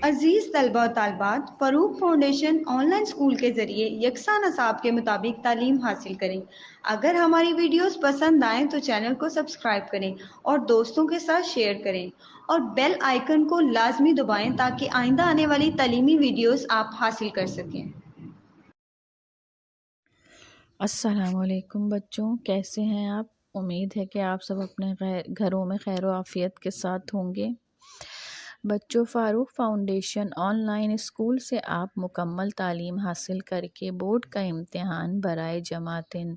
अजीज़ तलबा और तालबात, Farooq foundation online school के ज़रिए यकसा नसाब के मुताबिक तालीम हासिल करें। अगर हमारी वीडियोस पसंद आएँ तो चैनल को सब्सक्राइब करें और दोस्तों के साथ शेयर करें और बेल आइकन को लाजमी दबाएं ताकि आइंदा आने वाली तालीमी वीडियोस आप हासिल कर सकें। अस्सलामुअलैकुम बच्चों, कैसे हैं आप। उम्मीद है कि आप सब अपने घरों में खैर व आफियत के साथ होंगे। बच्चों, फ़ारूक फाउंडेशन ऑनलाइन स्कूल से आप मुकम्मल तालीम हासिल करके बोर्ड का इम्तिहान बराए जमातिन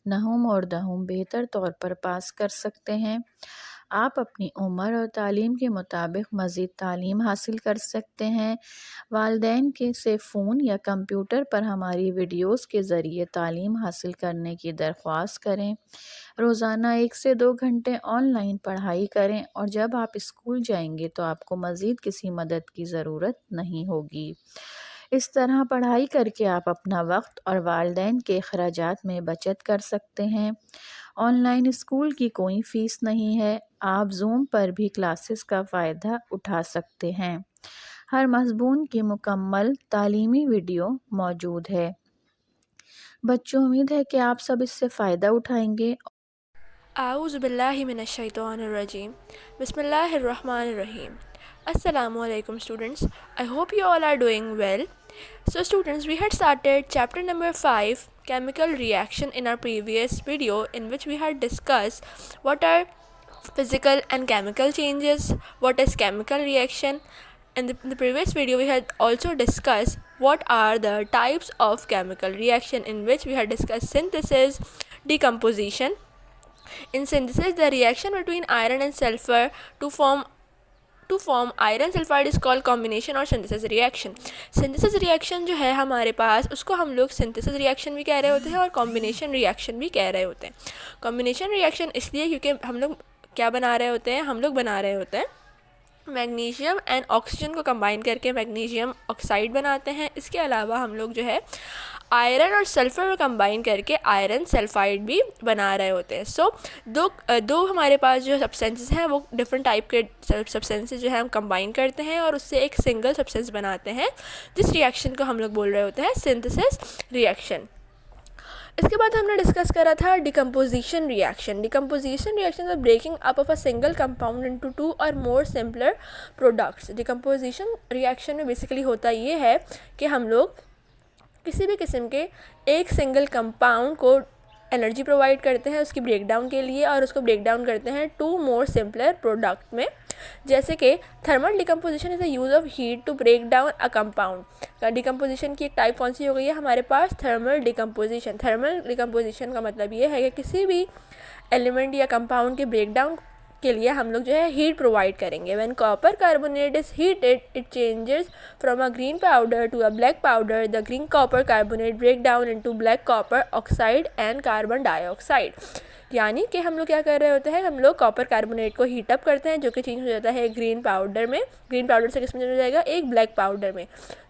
नहुम और दहुम बेहतर तौर पर पास कर सकते हैं। आप अपनी उम्र और तालीम के मुताबिक मज़ीद तालीम हासिल कर सकते हैं। वालिदैन के से फ़ोन या कंप्यूटर पर हमारी वीडियोस के ज़रिए तालीम हासिल करने की दरख्वास्त करें। रोज़ाना 1 से 2 घंटे ऑनलाइन पढ़ाई करें और जब आप स्कूल जाएंगे तो आपको मज़ीद किसी मदद की ज़रूरत नहीं होगी। इस तरह पढ़ाई करके आप अपना वक्त और वालिदैन के अखराजात में बचत कर सकते हैं। ऑनलाइन स्कूल की कोई फ़ीस नहीं है। आप जूम पर भी क्लासेस का फ़ायदा उठा सकते हैं। हर मज़मून की मुकम्मल तालीमी वीडियो मौजूद है। बच्चों, उम्मीद है कि आप सब इससे फ़ायदा उठाएंगे। A'udzubillahiminash-shaytanir-rajim. Bismillahir-Rahmanir-Rahim. Assalamualaikum students. I hope you all are doing well. So students, we had started chapter number 5, chemical reaction, in our previous video, in which we had discussed what are physical and chemical changes, what is chemical reaction. In the previous video we had also discussed what are the types of chemical reaction, in which we had discussed synthesis, decomposition. In synthesis, the reaction between iron and sulfur to form iron sulfide is called combination और synthesis reaction. synthesis reaction जो है हमारे पास, उसको हम लोग synthesis reaction भी कह रहे होते हैं और combination reaction भी कह रहे होते हैं. combination reaction इसलिए क्योंकि हम लोग क्या बना रहे होते हैं, हम लोग बना रहे होते हैं मैग्नीशियम एंड ऑक्सीजन को कंबाइन करके मैग्नीशियम ऑक्साइड बनाते हैं. इसके अलावा हम लोग जो है आयरन और सल्फ़र को कंबाइन करके आयरन सल्फाइड भी बना रहे होते हैं. सो दो हमारे पास जो सब्सटेंसेस हैं वो डिफरेंट टाइप के सब्सटेंसेस जो है हम कंबाइन करते हैं और उससे एक सिंगल सब्सटेंस बनाते हैं, जिस रिएक्शन को हम लोग बोल रहे होते हैं सिंथेसिस रिएक्शन. इसके बाद हमने डिस्कस करा था decomposition reaction. Decomposition reaction is breaking up of a single compound into 2 और more simpler products. Decomposition reaction में बेसिकली होता ये है कि हम लोग किसी भी किस्म के एक सिंगल कंपाउंड को एनर्जी प्रोवाइड करते हैं उसकी ब्रेकडाउन के लिए और उसको ब्रेक डाउन करते हैं 2 मोर सिंपलर प्रोडक्ट में. जैसे कि thermal decomposition is the use of heat to break down a compound. Decomposition की एक टाइप कौन सी हो गई है हमारे पास, थर्मल डिकम्पोजिशन. थर्मल डिकम्पोजिशन का मतलब ये है कि किसी भी एलिमेंट या कंपाउंड के ब्रेक डाउन के लिए हम लोग जो है हीट प्रोवाइड करेंगे. When copper carbonate is heated it changes from a green powder to a black powder. The green copper carbonate break down into black copper oxide and carbon dioxide. यानी कि हम लोग क्या कर रहे होते हैं, हम लोग कॉपर कार्बोनेट को हीट अप करते हैं जो कि चेंज हो जाता है ग्रीन पाउडर में. ग्रीन पाउडर से किस में चेंज हो जाएगा, एक ब्लैक पाउडर में.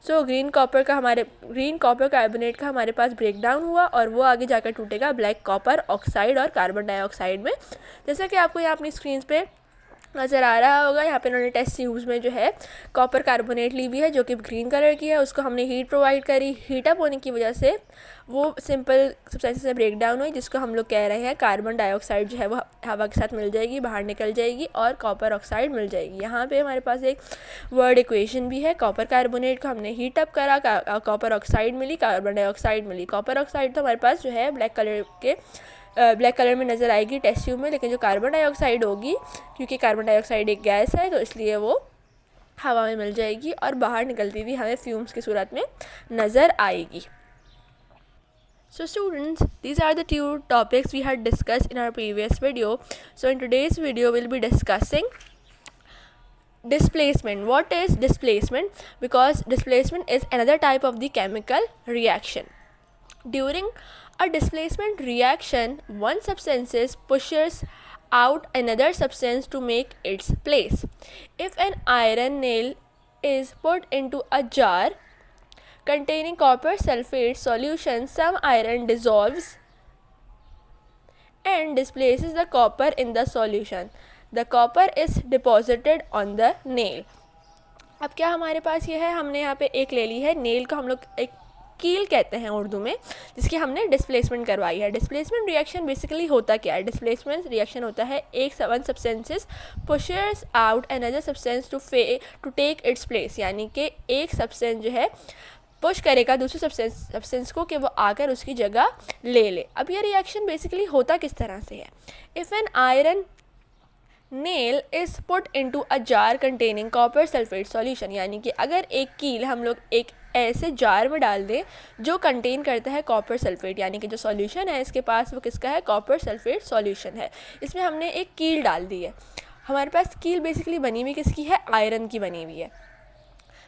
सो ग्रीन कॉपर कार्बोनेट का हमारे पास ब्रेक डाउन हुआ और वो आगे जाकर टूटेगा ब्लैक कॉपर ऑक्साइड और कार्बन डाइऑक्साइड में. जैसा कि आपको यहाँ अपनी स्क्रीन पे नज़र आ रहा होगा, यहाँ पे उन्होंने टेस्ट ट्यूब्स में जो है कॉपर कार्बोनेट ली हुई है जो कि ग्रीन कलर की है. उसको हमने हीट प्रोवाइड करी, हीट अप होने की वजह से वो सिंपल सब्सटेंसेस से ब्रेक डाउन हुई, जिसको हम लोग कह रहे हैं कार्बन डाइऑक्साइड जो है वो हवा के साथ मिल जाएगी, बाहर निकल जाएगी और कॉपर ऑक्साइड मिल जाएगी. यहाँ पे हमारे पास एक वर्ड इक्वेशन भी है. कॉपर कार्बोनेट को हमने हीट अप करा, कॉपर ऑक्साइड मिली, कार्बन डाइऑक्साइड मिली. कॉपर ऑक्साइड तो हमारे पास जो है ब्लैक कलर में नज़र आएगी टेस्ट ट्यूब में, लेकिन जो कार्बन डाइऑक्साइड होगी, क्योंकि कार्बन डाइऑक्साइड एक गैस है तो इसलिए वो हवा में मिल जाएगी और बाहर निकलती हुई हमें फ्यूम्स की सूरत में नज़र आएगी. So students, these are the 2 topics we had discussed in our previous video. So in today's video we'll be discussing displacement. What is displacement? Because displacement is another type of the chemical reaction. During a displacement reaction, one substance pushes out another substance to make its place. If an iron nail is put into a jar containing copper sulfate solution, some iron dissolves and displaces the copper in the solution. The copper is deposited on the nail. अब क्या हमारे पास ये है, हमने यहाँ पे एक ले ली है नेल को, हम लोग एक कील कहते हैं उर्दू में, जिसकी हमने डिस्प्लेसमेंट करवाई है। डिस्प्लेसमेंट रिएक्शन बेसिकली होता क्या है? डिस्प्लेसमेंट रिएक्शन होता है एक one substances pushes out another substance to take its place, यानी कि एक सब्सटेंस जो है पुश करेगा दूसरे सब्सटेंस को कि वो आकर उसकी जगह ले ले। अब ये रिएक्शन बेसिकली होता किस तरह से है? If an iron nail is put into a jar containing copper sulphate solution, यानी कि अगर एक कील हम लोग एक ऐसे जार में डाल दें जो कंटेन करता है कॉपर सल्फेट, यानी कि जो सॉल्यूशन है इसके पास वो किसका है? कॉपर सल्फेट सॉल्यूशन है। इसमें हमने एक कील डाल दी है। हमारे पास कील बेसिकली बनी हुई किसकी है? आयरन की बनी हुई है।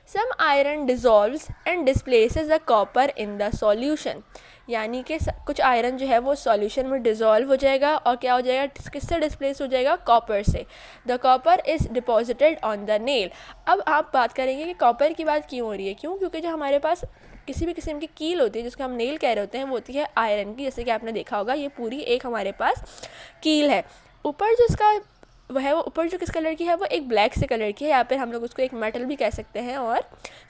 Some iron dissolves and displaces the copper in the solution, यानी कि कुछ आयरन जो है वो सॉल्यूशन में डिज़ोल्व हो जाएगा और क्या हो जाएगा? किससे डिस्प्लेस हो जाएगा? कॉपर से। The copper is deposited on the nail. अब आप बात करेंगे कि कॉपर की बात क्यों हो रही है? क्यों? क्योंकि जो हमारे पास किसी भी किस्म की कील होती है जिसको हम नेल कह रहे होते हैं वो होती है आयरन की। जैसे कि आपने देखा होगा ये पूरी एक हमारे पास कील है। ऊपर जो इसका वह है वो ऊपर जो किस कलर की है? वो एक ब्लैक से कलर की है, या फिर हम लोग उसको एक मेटल भी कह सकते हैं और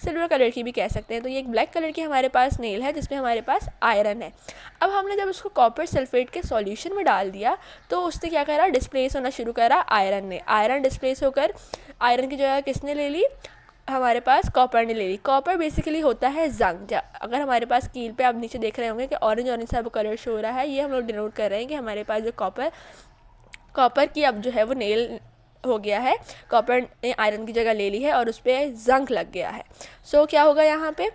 सिल्वर कलर की भी कह सकते हैं। तो ये एक ब्लैक कलर की हमारे पास नेल है जिसमें हमारे पास आयरन है। अब हमने जब उसको कॉपर सल्फेट के सॉल्यूशन में डाल दिया तो उसने क्या करा? डिस्प्लेस होना शुरू करा आयरन ने। आयरन डिस्प्लेस होकर आयरन की जगह किसने ले ली? हमारे पास कॉपर ने ले ली। कॉपर बेसिकली होता है जंग। अगर हमारे पास कील पे आप नीचे देख रहे होंगे कि ऑरेंज ऑरेंज सा कलर शो हो रहा है, ये हम लोग डिनोट कर रहे हैं कि हमारे पास जो कॉपर की अब जो है वो नेल हो गया है, कॉपर ने आयरन की जगह ले ली है और उस पर जंग लग गया है। सो क्या होगा? यहाँ पे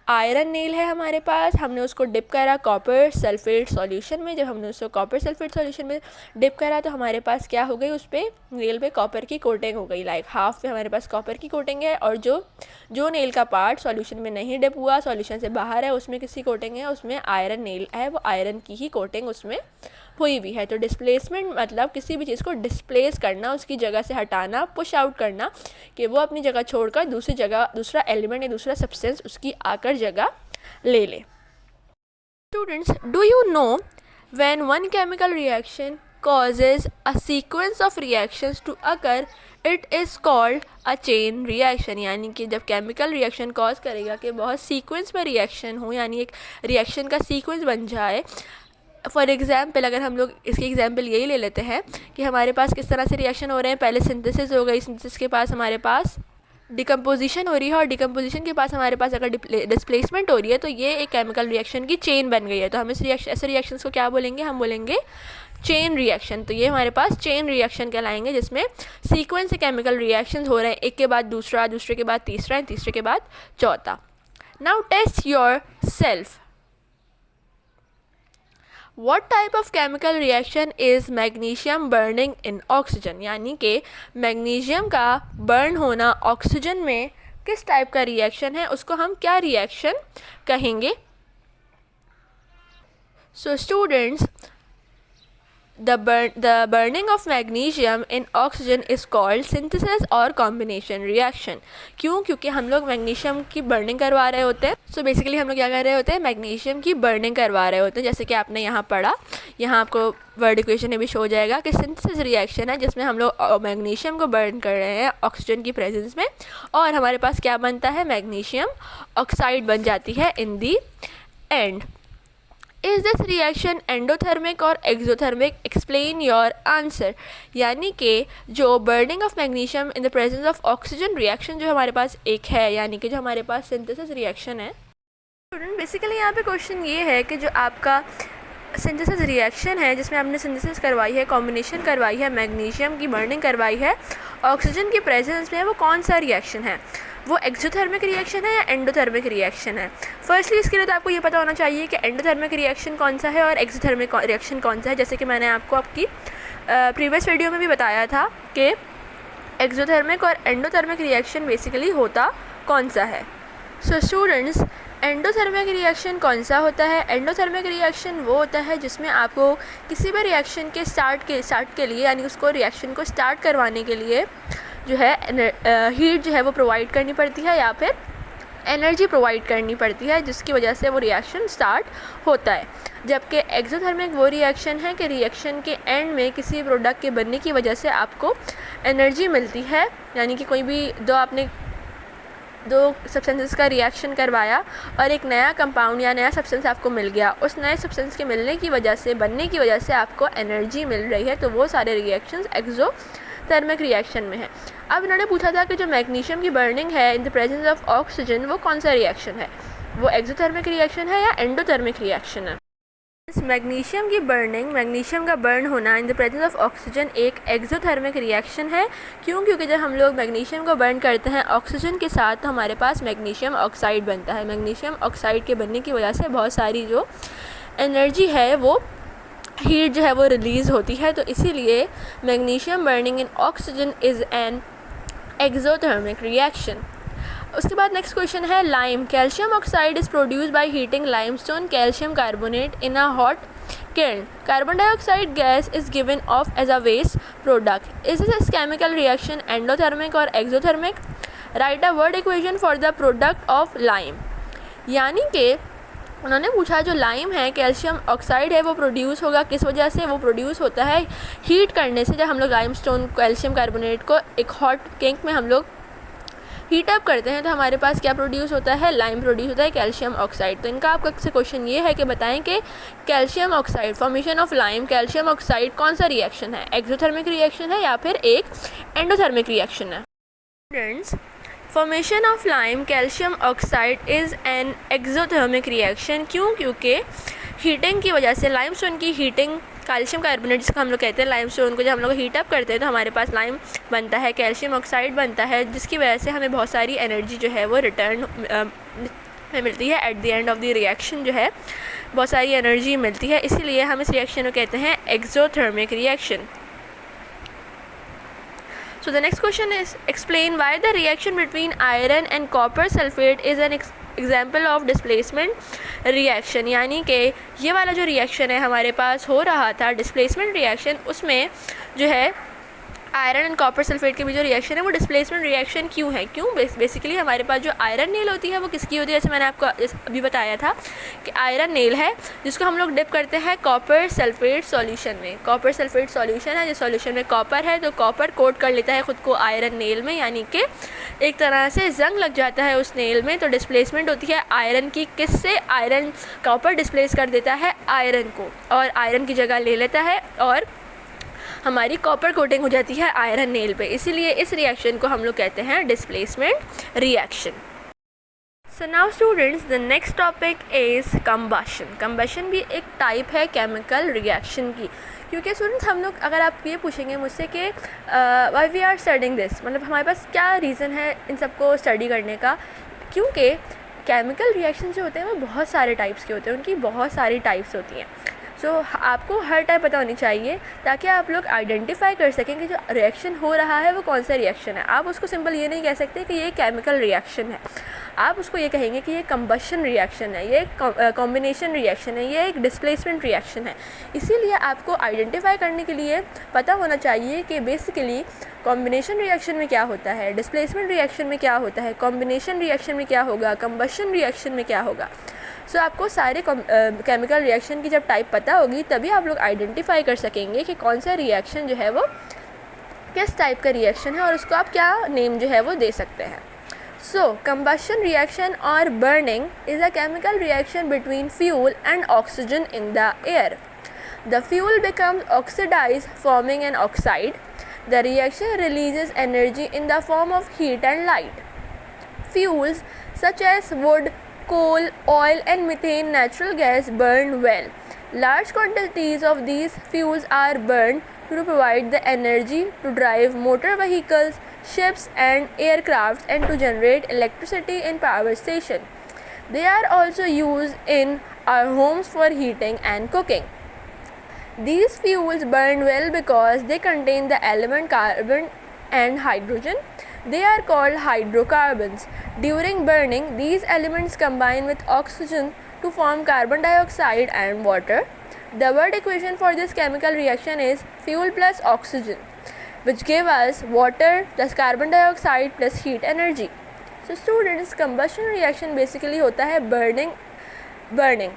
आयरन नेल है हमारे पास, हमने उसको डिप करा कॉपर सल्फेट सॉल्यूशन में। जब हमने उसको कॉपर सल्फेट सॉल्यूशन में डिप करा तो हमारे पास क्या हो गई? उस पर नेल पे कॉपर की कोटिंग हो गई। लाइक हाफ पे हमारे पास कॉपर की कोटिंग है और जो नेल का पार्ट सॉल्यूशन में नहीं डिप हुआ, सॉल्यूशन से बाहर है, उसमें किसकी कोटिंग है? उसमें आयरन नेल है, वो आयरन की ही कोटिंग उसमें हुई भी है। तो डिस्प्लेसमेंट मतलब किसी भी चीज़ को डिस्प्लेस करना, उसकी जगह से हटाना, पुश आउट करना, कि वो अपनी जगह छोड़कर दूसरी जगह दूसरा एलिमेंट या दूसरा सब्सटेंस उसकी आकर जगह ले ले। Students, do you know when one chemical reaction causes a sequence of reactions to occur, it is called a chain reaction, यानी कि जब केमिकल रिएक्शन कॉज करेगा कि बहुत सीक्वेंस में रिएक्शन हो, यानी एक रिएक्शन का सीक्वेंस बन जाए। फॉर एग्जाम्पल अगर हम लोग इसकी एग्जाम्पल यही ले लेते हैं कि हमारे पास किस तरह से रिएक्शन हो रहे हैं। पहले सिंथेसिस हो गई, सिंथेसिस के पास हमारे पास डिकम्पोजिशन हो रही है और डिकम्पोजिशन के पास हमारे पास अगर डिस्प्लेसमेंट हो रही है तो ये एक केमिकल रिएक्शन की चेन बन गई है। तो हम इस ऐसे रिएक्शंस को क्या बोलेंगे? हम बोलेंगे चेन रिएक्शन। तो ये हमारे पास चेन रिएक्शन कहलाएंगे जिसमें सीक्वेंस से केमिकल रिएक्शंस हो रहे हैं, एक के बाद दूसरा, दूसरे के बाद तीसरा एंड तीसरे के बाद चौथा। Now test yourself. What type of chemical reaction is magnesium burning in oxygen, यानी कि मैग्नीशियम का बर्न होना ऑक्सीजन में किस टाइप का रिएक्शन है, उसको हम क्या रिएक्शन कहेंगे? So students, the burning of magnesium in oxygen is called synthesis और combination reaction। क्यों? क्योंकि हम लोग मैग्नीशियम की बर्निंग करवा रहे होते हैं। सो बेसिकली हम लोग क्या कर रहे होते हैं? मैग्नीशियम की बर्निंग करवा रहे होते हैं। जैसे कि आपने यहाँ पढ़ा, यहाँ आपको वर्ड इक्वेशन में भी शो हो जाएगा कि सिंथेसिस रिएक्शन है जिसमें हम लोग मैग्नीशियम को बर्न कर रहे हैं ऑक्सीजन की प्रेजेंस में, और हमारे पास क्या बनता है? मैग्नीशियम ऑक्साइड बन जाती है in the end. Is this reaction endothermic और एक्सोथर्मिक? Explain your answer. यानी कि जो burning of magnesium in the presence of oxygen reaction जो हमारे पास एक है, यानी कि जो हमारे पास सिंथेसिस रिएक्शन है। स्टूडेंट बेसिकली यहाँ पे क्वेश्चन ये है कि जो आपका सिंथेसिस रिएक्शन है जिसमें आपने सिंथेसिस करवाई है, कॉम्बिनेशन करवाई है, मैग्नीशियम की बर्निंग करवाई है ऑक्सीजन की प्रेजेंस में, वो कौन सा रिएक्शन है? वो एक्सोथर्मिक रिएक्शन है या एंडोथर्मिक रिएक्शन है? फर्स्टली इसके लिए तो आपको ये पता होना चाहिए कि एंडोथर्मिक रिएक्शन कौन सा है और एक्सोथर्मिक रिएक्शन कौन सा है। जैसे कि मैंने आपको आपकी प्रीवियस वीडियो में भी बताया था कि एक्सोथर्मिक और एंडोथर्मिक रिएक्शन बेसिकली होता कौन सा है। सो स्टूडेंट्स, एंडोथर्मिक रिएक्शन कौन सा होता है? एंडोथर्मिक रिएक्शन वो होता है जिसमें आपको किसी भी रिएक्शन के स्टार्ट के लिए, यानी उसको रिएक्शन को स्टार्ट करवाने के लिए जो है हीट जो है वो प्रोवाइड करनी पड़ती है या फिर एनर्जी प्रोवाइड करनी पड़ती है, जिसकी वजह से वो रिएक्शन स्टार्ट होता है। जबकि एक्सोथर्मिक वो रिएक्शन है कि रिएक्शन के एंड में किसी प्रोडक्ट के बनने की वजह से आपको एनर्जी मिलती है, यानी कि कोई भी जो आपने दो सब्सटेंसेस का रिएक्शन करवाया और एक नया कंपाउंड या नया सब्सटेंस आपको मिल गया, उस नए सब्सटेंस के मिलने की वजह से, बनने की वजह से आपको एनर्जी मिल रही है, तो वो सारे रिएक्शंस एक्सोथर्मिक रिएक्शन में है। अब इन्होंने पूछा था कि जो मैग्नीशियम की बर्निंग है इन द प्रेजेंस ऑफ ऑक्सीजन, वो कौन सा रिएक्शन है, वो एक्सोथर्मिक रिएक्शन है या एंडोथर्मिक रिएक्शन है। मैग्नीशियम की बर्निंग, मैग्नीशियम का बर्न होना इन द प्रेजेंस ऑफ ऑक्सीजन एक एक्सोथर्मिक रिएक्शन है। क्यों? क्योंकि जब हम लोग मैग्नीशियम को बर्न करते हैं ऑक्सीजन के साथ तो हमारे पास मैग्नीशियम ऑक्साइड बनता है। मैग्नीशियम ऑक्साइड के बनने की वजह से बहुत सारी जो एनर्जी है, वो हीट जो है वो रिलीज़ होती है, तो इसीलिए magnesium burning in oxygen is an exothermic reaction. उसके बाद नेक्स्ट क्वेश्चन है lime. Calcium oxide is produce by heating limestone calcium carbonate in a hot kiln. Carbon dioxide gas is given off as a waste product. Is this chemical reaction endothermic or exothermic? Write a word equation for the product of lime. यानी कि उन्होंने पूछा जो lime है, calcium oxide है, वो produce होगा किस वजह से? वो प्रोड्यूस होता है हीट करने से। जब हम लोग लाइमस्टोन कैल्शियम कार्बोनेट को एक हॉट केक में हम लोग हीट अप करते हैं तो हमारे पास क्या प्रोड्यूस होता है? लाइम प्रोड्यूस होता है, कैल्शियम ऑक्साइड। तो इनका आपका से क्वेश्चन ये है कि बताएं कि calcium oxide, formation of lime calcium oxide कौन सा रिएक्शन है? एक्सोथर्मिक रिएक्शन है या फिर एक एंडोथर्मिक रिएक्शन है? Students, formation of lime calcium oxide is an exothermic reaction. क्यों? क्योंकि हीटिंग की वजह से, लाइमस्टोन की हीटिंग, कैल्शियम कार्बोनेट जिसको हम लोग कहते हैं, लाइमस्टोन को जब हम लोग हीट अप करते हैं तो हमारे पास लाइम बनता है, कैल्शियम ऑक्साइड बनता है, जिसकी वजह से हमें बहुत सारी एनर्जी जो है वो रिटर्न में मिलती है। At the end of the reaction जो है बहुत सारी एनर्जी मिलती है, इसीलिए हम इस रिएक्शन को कहते हैं exothermic reaction. So the next question is explain why the reaction between iron and copper sulfate is an example of displacement reaction. यानी कि ये वाला जो रिएक्शन है हमारे पास हो रहा था डिस्प्लेसमेंट रिएक्शन, उसमें जो है आयरन एंड कॉपर सल्फेट के भी जो रिएक्शन है वो डिस्प्लेसमेंट रिएक्शन क्यों है? क्यों? बेसिकली हमारे पास जो आयरन नेल होती है वो किसकी होती है? जैसे मैंने आपको अभी बताया था कि आयरन नेल है जिसको हम लोग डिप करते हैं कॉपर सल्फेट सॉल्यूशन में। कॉपर सल्फेट सॉल्यूशन है, जिस सॉल्यूशन में कॉपर है तो कॉपर कोट कर लेता है ख़ुद को आयरन नेल में, यानी कि एक तरह से जंग लग जाता है उस नेल में। तो डिस्प्लेसमेंट होती है आयरन की, किससे? आयरन, कॉपर डिस्प्लेस कर देता है आयरन को और आयरन की जगह ले लेता है और हमारी कॉपर कोटिंग हो जाती है आयरन नेल पे। इसीलिए इस रिएक्शन को हम लोग कहते हैं displacement reaction. So now students, the next topic is combustion. Combustion भी एक टाइप है केमिकल रिएक्शन की। क्योंकि स्टूडेंट्स हम लोग, अगर आप ये पूछेंगे मुझसे कि why we are studying this, मतलब हमारे पास क्या रीज़न है इन सबको स्टडी करने का? क्योंकि केमिकल रिएक्शन जो होते हैं वो बहुत सारे टाइप्स के होते हैं, उनकी बहुत सारी टाइप्स होती हैं। सो आपको हर टाइप पता होनी चाहिए ताकि आप लोग आइडेंटिफाई कर सकें कि जो रिएक्शन हो रहा है वो कौन सा रिएक्शन है। आप उसको सिंपल ये नहीं कह सकते कि ये केमिकल रिएक्शन है, आप उसको ये कहेंगे कि ये कंबशन रिएक्शन है, ये कॉम्बिनेशन रिएक्शन है, ये एक डिस्प्लेसमेंट रिएक्शन है। इसीलिए आपको आइडेंटिफाई करने के लिए पता होना चाहिए कि बेसिकली कॉम्बिनेशन रिएक्शन में क्या होता है, डिस्प्लेसमेंट रिएक्शन में क्या होता है, कॉम्बिनेशन रिएक्शन में क्या होगा, कंबशन रिएक्शन में क्या होगा। सो आपको सारे केमिकल रिएक्शन की जब टाइप पता होगी तभी आप लोग आइडेंटिफाई कर सकेंगे कि कौन सा रिएक्शन जो है वो किस टाइप का रिएक्शन है और उसको आप क्या नेम जो है वो दे सकते हैं। सो कंबशन रिएक्शन और burning is a chemical reaction between fuel and oxygen in the air. The fuel becomes oxidized forming an oxide. The reaction releases energy in the form of heat and light. Fuels such as wood, coal, oil and methane natural gas burn well. Large quantities of these fuels are burned to provide the energy to drive motor vehicles, ships and aircrafts and to generate electricity in power station. They are also used in our homes for heating and cooking. These fuels burn well because they contain the element carbon and hydrogen. They are called hydrocarbons. During burning, these elements combine with oxygen to form carbon dioxide and water. The word equation for this chemical reaction is fuel plus oxygen, which give us water plus carbon dioxide plus heat energy. So students, combustion reaction basically होता है burning.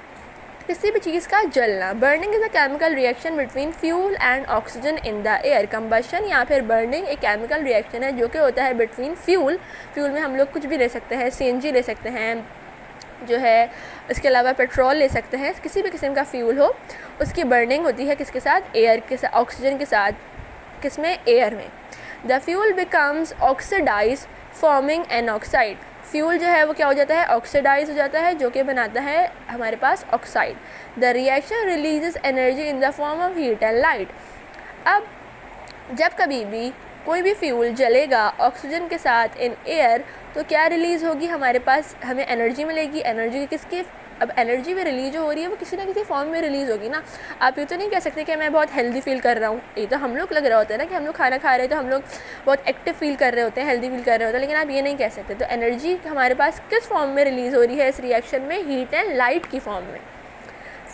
किसी भी चीज़ का जलना। Burning is a chemical reaction between fuel and oxygen in the air. Combustion या फिर burning एक chemical reaction है जो कि होता है बिटवीन फ्यूल में हम लोग कुछ भी ले सकते हैं, CNG ले सकते हैं जो है, इसके अलावा पेट्रोल ले सकते हैं, किसी भी किस्म का फ्यूल हो उसकी बर्निंग होती है किसके साथ, एयर के साथ, ऑक्सीजन के साथ, किसमें, एयर में। The fuel becomes oxidise forming an oxide. Fuel जो है वो क्या हो जाता है, ऑक्सीडाइज हो जाता है, जो कि बनाता है हमारे पास oxide. The reaction releases energy in the form of heat and light. अब जब कभी भी कोई भी फ्यूल जलेगा ऑक्सीजन के साथ इन एयर तो क्या रिलीज़ होगी हमारे पास, हमें एनर्जी मिलेगी। एनर्जी किसकी, अब एनर्जी भी रिलीज हो रही है वो किसी ना किसी फॉर्म में रिलीज़ होगी ना। आप ये तो नहीं कह सकते कि मैं बहुत हेल्दी फील कर रहा हूँ, ये तो हम लोग लग रहा होता है ना कि हम लोग खाना खा रहे हैं तो हम लोग बहुत एक्टिव फील कर रहे होते हैं, हेल्दी फील कर रहे होते हैं, लेकिन आप ये नहीं कह सकते। तो एनर्जी हमारे पास किस फॉर्म में रिलीज़ हो रही है इस रिएक्शन में, हीट एंड लाइट की फॉर्म में।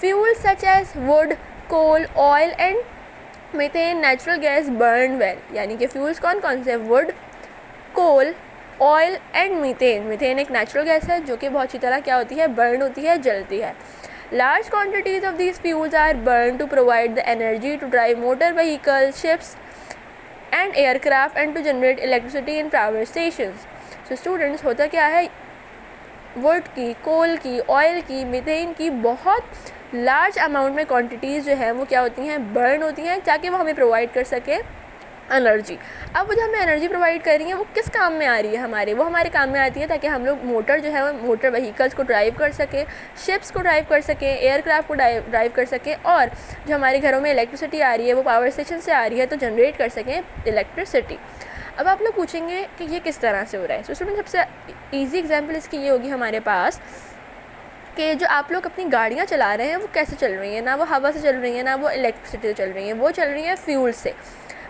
Fuel such as wood, coal, oil and methane, natural gas burn well. यानी कि फ्यूल्स कौन कौन से, wood, coal, oil and methane. Methane एक नेचुरल गैस है जो कि बहुत अच्छी तरह क्या होती है, बर्न होती है, जलती है। Large quantities of these fuels are burn to provide the energy to drive motor vehicle, ships and aircraft and to generate electricity in power stations. So students, होता क्या है, वुड की, कोल की, ऑयल की, मीथेन की बहुत लार्ज अमाउंट में quantities जो है वो क्या होती हैं, बर्न होती हैं, ताकि वो हमें प्रोवाइड कर सके एनर्जी। अब वो जो हमें एनर्जी प्रोवाइड कर रही है वो किस काम में आ रही है हमारे, वो हमारे काम में आती है ताकि हम लोग मोटर जो है वो मोटर व्हीकल्स को ड्राइव कर सकें, शिप्स को ड्राइव कर सकें, एयरक्राफ्ट को ड्राइव कर सकें, और जो हमारे घरों में इलेक्ट्रिसिटी आ रही है वो पावर स्टेशन से आ रही है तो जनरेट कर सकें इलेक्ट्रिसिटी। अब आप लोग पूछेंगे कि ये किस तरह से हो रहा है। सो स्टूडेंट, सबसे ईजी एग्जाम्पल इसकी ये होगी हमारे पास कि जो आप लोग अपनी गाड़ियाँ चला रहे हैं वो कैसे चल रही हैं, ना वो हवा से चल रही हैं ना वो इलेक्ट्रिसिटी से चल रही हैं, वो चल रही हैं फ्यूल से।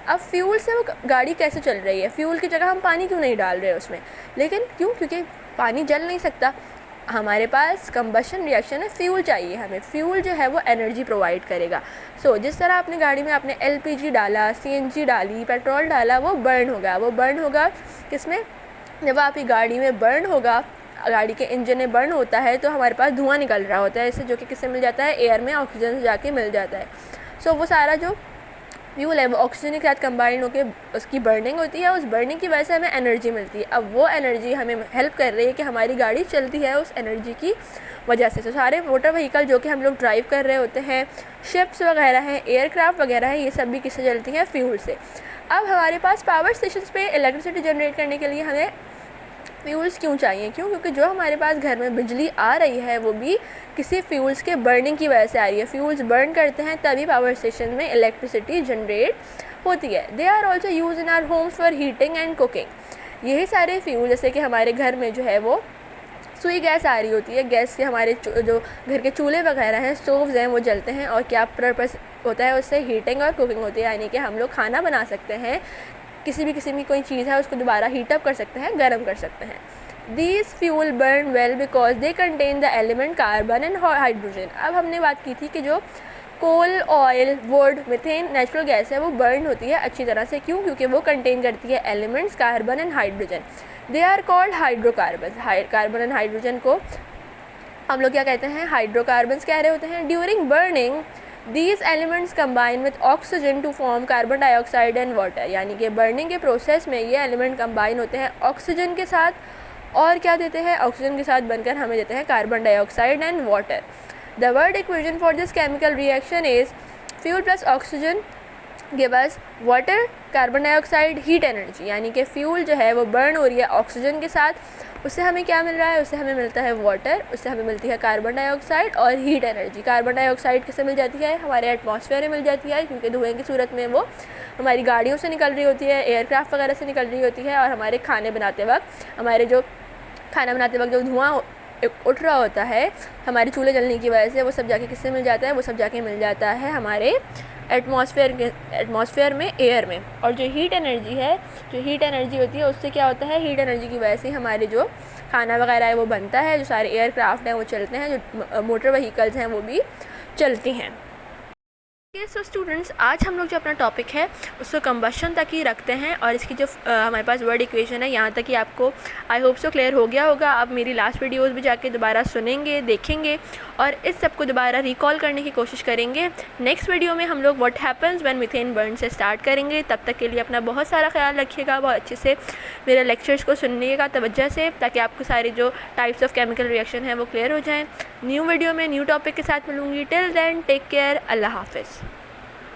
अब फ्यूल से वो गाड़ी कैसे चल रही है, फ्यूल की जगह हम पानी क्यों नहीं डाल रहे उसमें, लेकिन क्यों, क्योंकि पानी जल नहीं सकता, हमारे पास कंबशन रिएक्शन है, फ्यूल चाहिए हमें, फ्यूल जो है वो एनर्जी प्रोवाइड करेगा। सो जिस तरह आपने गाड़ी में आपने LPG डाला, CNG डाली, पेट्रोल डाला, वो बर्न होगा किसमें, जब आपकी गाड़ी में बर्न होगा, गाड़ी के इंजन में बर्न होता है तो हमारे पास धुआं निकल रहा होता है इससे, जो कि किससे मिल जाता है, एयर में ऑक्सीजन से जाके मिल जाता है। सो वो सारा जो फ्यूल है वो ऑक्सीजन के साथ कंबाइन होकर उसकी बर्निंग होती है, उस बर्निंग की वजह से हमें एनर्जी मिलती है। अब वो एनर्जी हमें हेल्प कर रही है कि हमारी गाड़ी चलती है उस एनर्जी की वजह से। तो सारे मोटर व्हीकल जो कि हम लोग ड्राइव कर रहे होते हैं, शिप्स वगैरह हैं, एयरक्राफ्ट वगैरह हैं, ये सब भी किससे चलती हैं, फ्यूल से। अब हमारे पास पावर स्टेशन पे इलेक्ट्रिसिटी जनरेट करने के लिए हमें फ्यूल्स क्यों चाहिए, क्योंकि जो हमारे पास घर में बिजली आ रही है वो भी किसी फ्यूल्स के बर्निंग की वजह से आ रही है। फ्यूल्स बर्न करते हैं तभी पावर स्टेशन में इलेक्ट्रिसिटी जनरेट होती है। They are also use in our homes for heating and cooking. यही सारे फ्यूल, जैसे कि हमारे घर में जो है वो सुई गैस आ रही होती है, गैस से हमारे जो घर के चूल्हे वगैरह हैं, स्टोव्स हैं, वो जलते हैं, और क्या पर्पस होता है उससे, हीटिंग और कुकिंग होती है, यानी कि हम लोग खाना बना सकते हैं, किसी भी किस्म की कोई चीज़ है उसको दोबारा हीटअप कर सकते हैं, गर्म कर सकते हैं। These fuel burn well because they contain the element carbon and hydrogen. अब हमने बात की थी कि जो coal, oil, wood, methane natural gas है वो बर्न होती है अच्छी तरह से, क्यों, क्योंकि वो कंटेन करती है elements carbon and hydrogen. They are called hydrocarbon. Carbon and hydrogen को हम लोग क्या कहते हैं, हाइड्रोकार्बन्स कह रहे होते हैं। During burning These elements combine with oxygen to form carbon dioxide and water. यानी कि बर्निंग के प्रोसेस में ये एलिमेंट कंबाइन होते हैं ऑक्सीजन के साथ, और क्या देते हैं, ऑक्सीजन के साथ बनकर हमें देते हैं carbon dioxide and water. The word equation for this chemical reaction is fuel plus oxygen give us water, carbon dioxide, heat energy. यानी कि फ्यूल जो है वो बर्न हो रही है ऑक्सीजन के साथ, उससे हमें क्या मिल रहा है, उससे हमें मिलता है वाटर, उससे हमें मिलती है कार्बन डाइऑक्साइड और हीट एनर्जी। कार्बन डाइऑक्साइड किससे मिल जाती है, हमारे एटमॉस्फेयर में मिल जाती है, क्योंकि धुएं की सूरत में वो हमारी गाड़ियों से निकल रही होती है, एयरक्राफ्ट वगैरह से निकल रही होती है, और हमारे खाने बनाते वक्त, हमारे जो खाना बनाते वक्त जो धुआं उठ रहा होता है हमारे चूल्हे जलने की वजह से, वो सब जाके किससे मिल जाता है, वो सब जाके मिल जाता है हमारे एटमॉस्फेयर में, एयर में। और जो हीट एनर्जी होती है उससे क्या होता है, हीट एनर्जी की वजह से हमारे जो खाना वगैरह है वो बनता है, जो सारे एयरक्राफ्ट हैं वो चलते हैं, जो मोटर व्हीकल्स हैं वो भी चलती हैं। सो स्टूडेंट्स, आज हम लोग जो अपना टॉपिक है उसको कंबशन तक ही रखते हैं और इसकी जो हमारे पास वर्ड इक्वेशन है यहाँ तक ही आपको आई होप सो क्लियर हो गया होगा। आप मेरी लास्ट वीडियोस भी जाके दोबारा सुनेंगे, देखेंगे और इस सब को दोबारा रिकॉल करने की कोशिश करेंगे। नेक्स्ट वीडियो में हम लोग what happens when methane burn से स्टार्ट करेंगे। तब तक के लिए अपना बहुत सारा ख्याल रखिएगा, बहुत अच्छे से मेरे लेक्चर्स को सुनिएगा तवज्जो से, ताकि आपको सारे जो टाइप्स ऑफ केमिकल रिएक्शन है वो क्लियर हो जाएँ। न्यू वीडियो में न्यू टॉपिक के साथ मिलूँगी। टिल देन टेक केयर, अल्लाह हाफिज़।